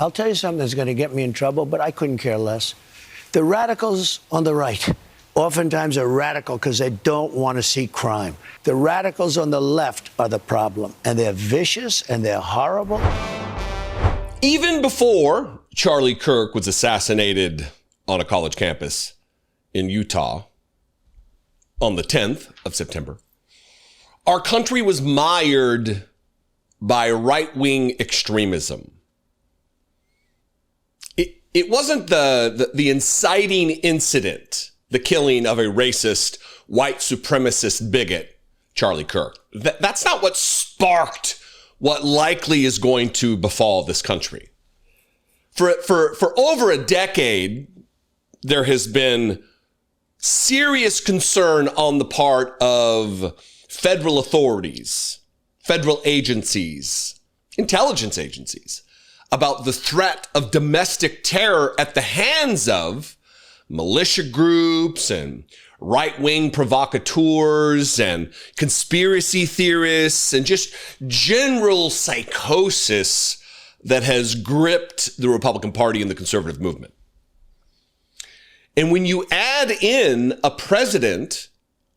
I'll tell you something that's going to get me in trouble, but I couldn't care less. The radicals on the right oftentimes are radical because they don't want to see crime. The radicals on the left are the problem, and they're vicious and they're horrible. Even before Charlie Kirk was assassinated on a college campus in Utah on the 10th of September, our country was mired by right-wing extremism. It wasn't the inciting incident, the killing of a racist, white supremacist bigot, Charlie Kirk. That's not what sparked what likely is going to befall this country. For over a decade, there has been serious concern on the part of federal authorities, federal agencies, intelligence agencies, about the threat of domestic terror at the hands of militia groups and right-wing provocateurs and conspiracy theorists and just general psychosis that has gripped the Republican Party and the conservative movement. And when you add in a president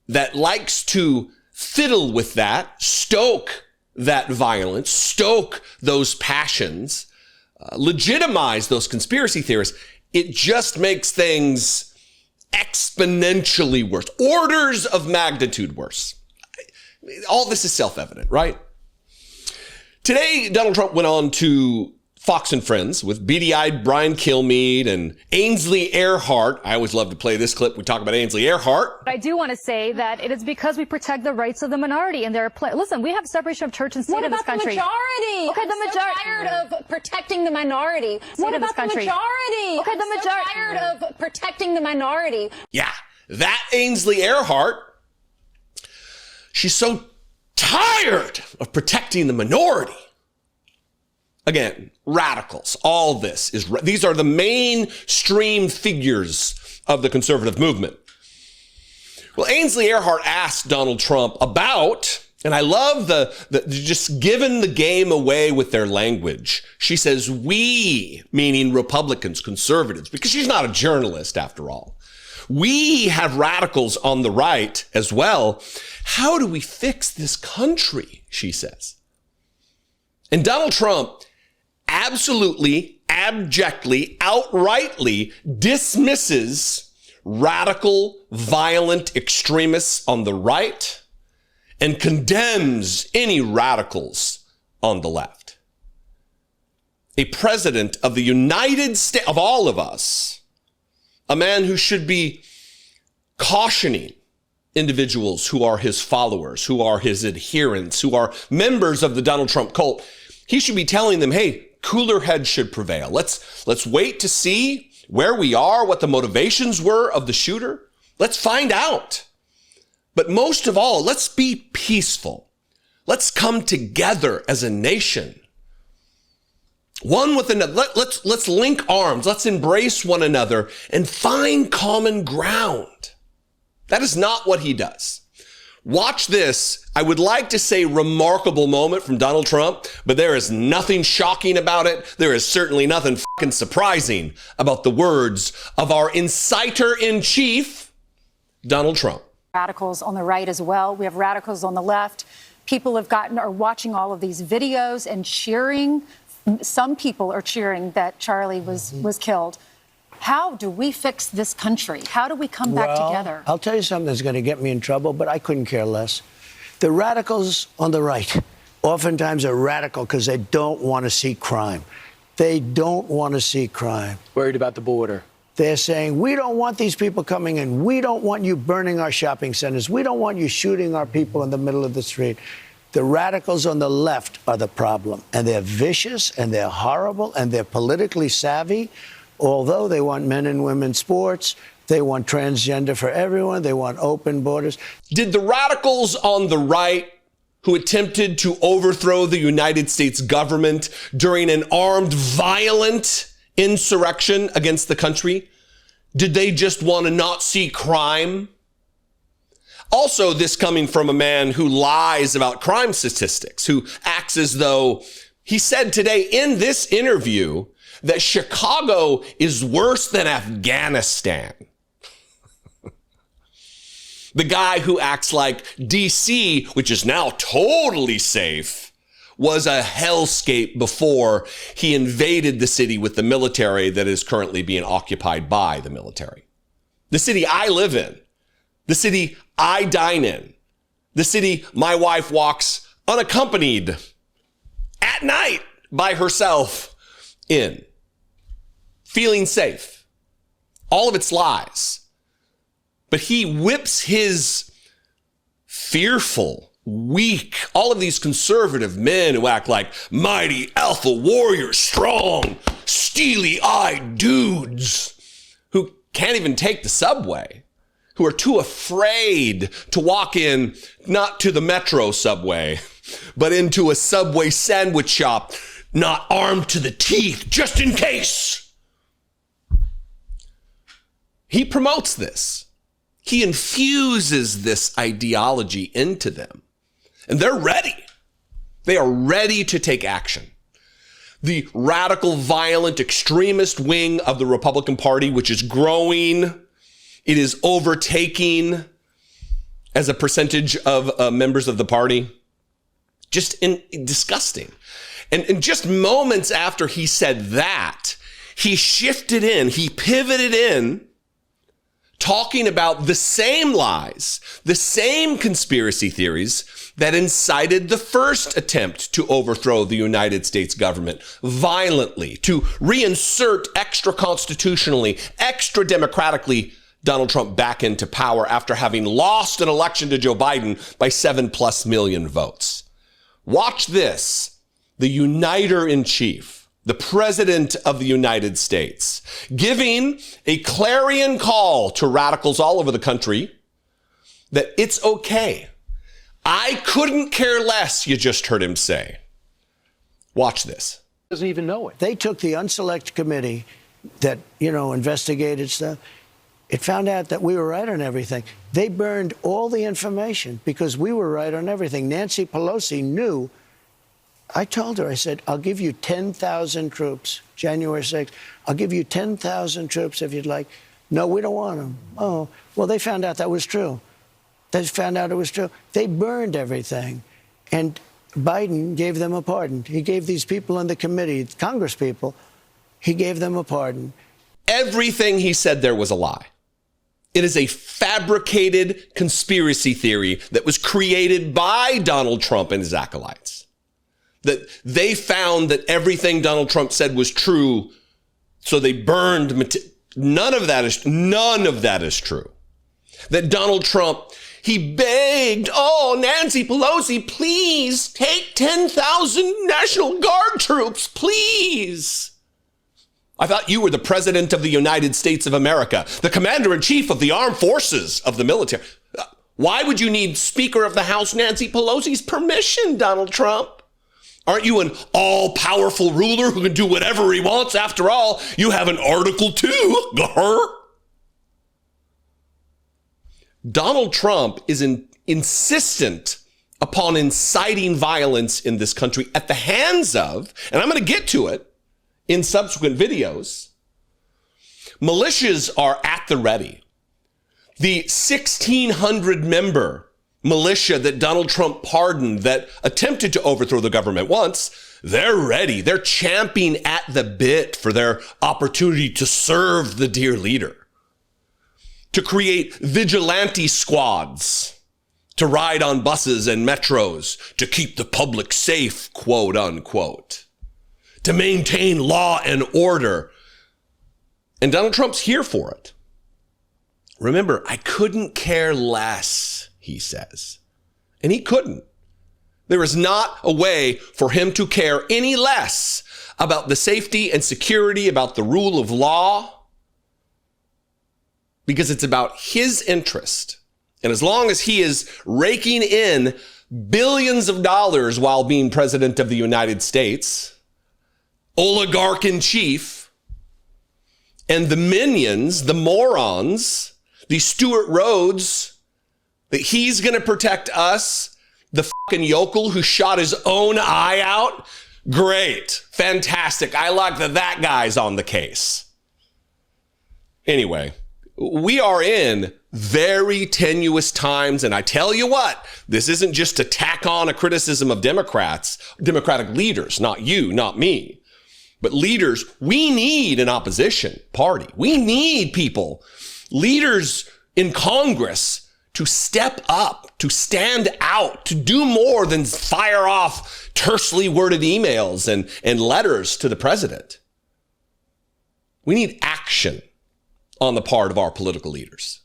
that likes to fiddle with that, stoke that violence, stoke those passions, legitimize those conspiracy theorists, it just makes things exponentially worse, orders of magnitude worse. All this is self-evident, right? Today, Donald Trump went on to Fox and Friends with beady-eyed Brian Kilmeade and Ainsley Earhart. I always love to play this clip. We talk about Ainsley Earhart. I do want to say that it is because we protect the rights of the minority, and listen, we have separation of church and state in this country. What about the majority? Okay, the majority. So tired of protecting the minority. What about the majority? Okay, the majority. So tired of protecting the minority. Yeah, that Ainsley Earhart. She's so tired of protecting the minority. Again, radicals, all this these are the mainstream figures of the conservative movement. Well, Ainsley Earhart asked Donald Trump about, and I love the just giving the game away with their language. She says, we, meaning Republicans, conservatives, because she's not a journalist after all. We have radicals on the right as well. How do we fix this country? She says. And Donald Trump absolutely, abjectly, outrightly dismisses radical, violent extremists on the right and condemns any radicals on the left. A president of the United States, of all of us, a man who should be cautioning individuals who are his followers, who are his adherents, who are members of the Donald Trump cult, he should be telling them, hey, cooler heads should prevail. Let's wait to see where we are, what the motivations were of the shooter. Let's find out. But most of all, let's be peaceful. Let's come together as a nation. One with another. Let's link arms. Let's embrace one another and find common ground. That is not what he does. Watch this, I would like to say remarkable moment from Donald Trump, but there is nothing shocking about it. There is certainly nothing fucking surprising about the words of our inciter-in-chief, Donald Trump. Radicals on the right as well. We have radicals on the left. People are watching all of these videos and cheering. Some people are cheering that Charlie was killed. How do we fix this country? How do we come back together? I'll tell you something that's going to get me in trouble, but I couldn't care less. The radicals on the right oftentimes are radical because they don't want to see crime. They don't want to see crime. Worried about the border. They're saying, we don't want these people coming in. We don't want you burning our shopping centers. We don't want you shooting our people in the middle of the street. The radicals on the left are the problem, and they're vicious, and they're horrible, and they're politically savvy. Although they want men and women sports, they want transgender for everyone, they want open borders. Did the radicals on the right who attempted to overthrow the United States government during an armed, violent insurrection against the country, did they just want to not see crime? Also, this coming from a man who lies about crime statistics, who acts as though he said today in this interview that Chicago is worse than Afghanistan. The guy who acts like DC, which is now totally safe, was a hellscape before he invaded the city with the military that is currently being occupied by the military. The city I live in, the city I dine in, the city my wife walks unaccompanied at night by herself in, feeling safe. All of its lies. But he whips his fearful, weak, all of these conservative men who act like mighty alpha warriors, strong, steely-eyed dudes who can't even take the subway, who are too afraid to walk in, not to the metro subway, but into a Subway sandwich shop, not armed to the teeth, just in case. He promotes this. He infuses this ideology into them. And they're ready. They are ready to take action. The radical, violent, extremist wing of the Republican Party, which is growing, it is overtaking as a percentage of members of the party. Just disgusting. And just moments after he said that, he shifted in, he pivoted in, talking about the same lies, the same conspiracy theories that incited the first attempt to overthrow the United States government violently, to reinsert extra constitutionally, extra democratically Donald Trump back into power after having lost an election to Joe Biden by 7+ million votes. Watch this. The uniter in chief, the president of the United States, giving a clarion call to radicals all over the country that it's okay. I couldn't care less, you just heard him say. Watch this. Doesn't even know it. They took the unselect committee that, investigated stuff. It found out that we were right on everything. They burned all the information because we were right on everything. Nancy Pelosi knew. I told her, I said, I'll give you 10,000 troops, January 6th. I'll give you 10,000 troops if you'd like. No, we don't want them. Oh, well, they found out that was true. They found out it was true. They burned everything. And Biden gave them a pardon. He gave these people on the committee, Congress people, he gave them a pardon. Everything he said there was a lie. It is a fabricated conspiracy theory that was created by Donald Trump and his acolytes. That they found that everything Donald Trump said was true, so they burned. None of that is true. That Donald Trump, he begged, Nancy Pelosi, please take 10,000 National Guard troops, please. I thought you were the president of the United States of America, the commander-in-chief of the armed forces of the military. Why would you need Speaker of the House Nancy Pelosi's permission, Donald Trump? Aren't you an all-powerful ruler who can do whatever he wants? After all, you have an Article 2. Donald Trump is insistent upon inciting violence in this country at the hands of, and I'm going to get to it in subsequent videos, militias are at the ready. The 1,600 member militia that Donald Trump pardoned that attempted to overthrow the government once, they're ready. They're champing at the bit for their opportunity to serve the dear leader, to create vigilante squads, to ride on buses and metros, to keep the public safe, quote unquote, to maintain law and order. And Donald Trump's here for it. Remember, I couldn't care less, he says. And he couldn't. There is not a way for him to care any less about the safety and security, about the rule of law, because it's about his interest. And as long as he is raking in billions of dollars while being president of the United States, oligarch in chief, and the minions, the morons, the Stuart Rhodes, that he's going to protect us, the fucking yokel who shot his own eye out Great. Fantastic. I like that guy's on the case. Anyway, we are in very tenuous times. And I tell you what, this isn't just to tack on a criticism of Democratic leaders, not you, not me, but leaders. We need an opposition party. We need people, leaders in Congress, to step up, to stand out, to do more than fire off tersely worded emails and letters to the president. We need action on the part of our political leaders.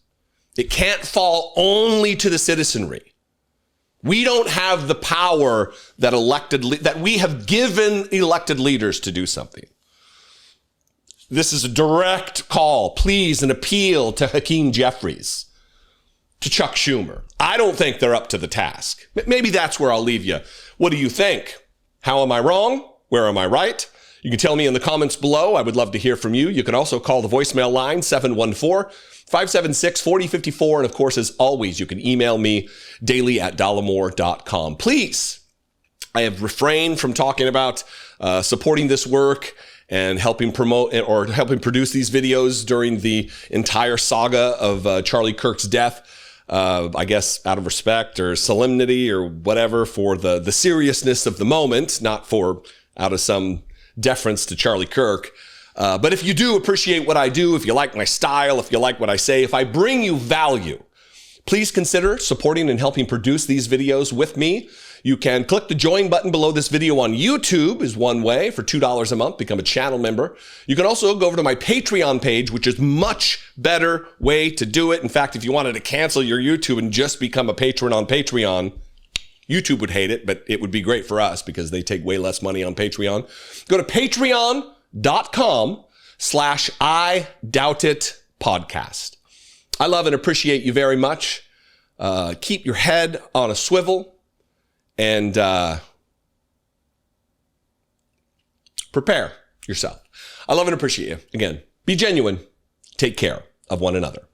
It can't fall only to the citizenry. We don't have the power that we have given elected leaders to do something. This is a direct call, please, an appeal to Hakeem Jeffries, to Chuck Schumer. I don't think they're up to the task. Maybe that's where I'll leave you. What do you think? How am I wrong? Where am I right? You can tell me in the comments below. I would love to hear from you. You can also call the voicemail line 714-576-4054. And of course, as always, you can email me daily@dollemore.com. Please, I have refrained from talking about supporting this work and helping promote or helping produce these videos during the entire saga of Charlie Kirk's death. I guess out of respect or solemnity or whatever for the seriousness of the moment, not for out of some deference to Charlie Kirk. But if you do appreciate what I do, if you like my style, if you like what I say, if I bring you value, please consider supporting and helping produce these videos with me. You can click the join button below this video on YouTube is one way for $2 a month, become a channel member. You can also go over to my Patreon page, which is much better way to do it. In fact, if you wanted to cancel your YouTube and just become a patron on Patreon, YouTube would hate it, but it would be great for us because they take way less money on Patreon. Go to patreon.com/IDoubtItPodcast. I love and appreciate you very much. Keep your head on a swivel and prepare yourself. I love and appreciate you. Again, be genuine. Take care of one another.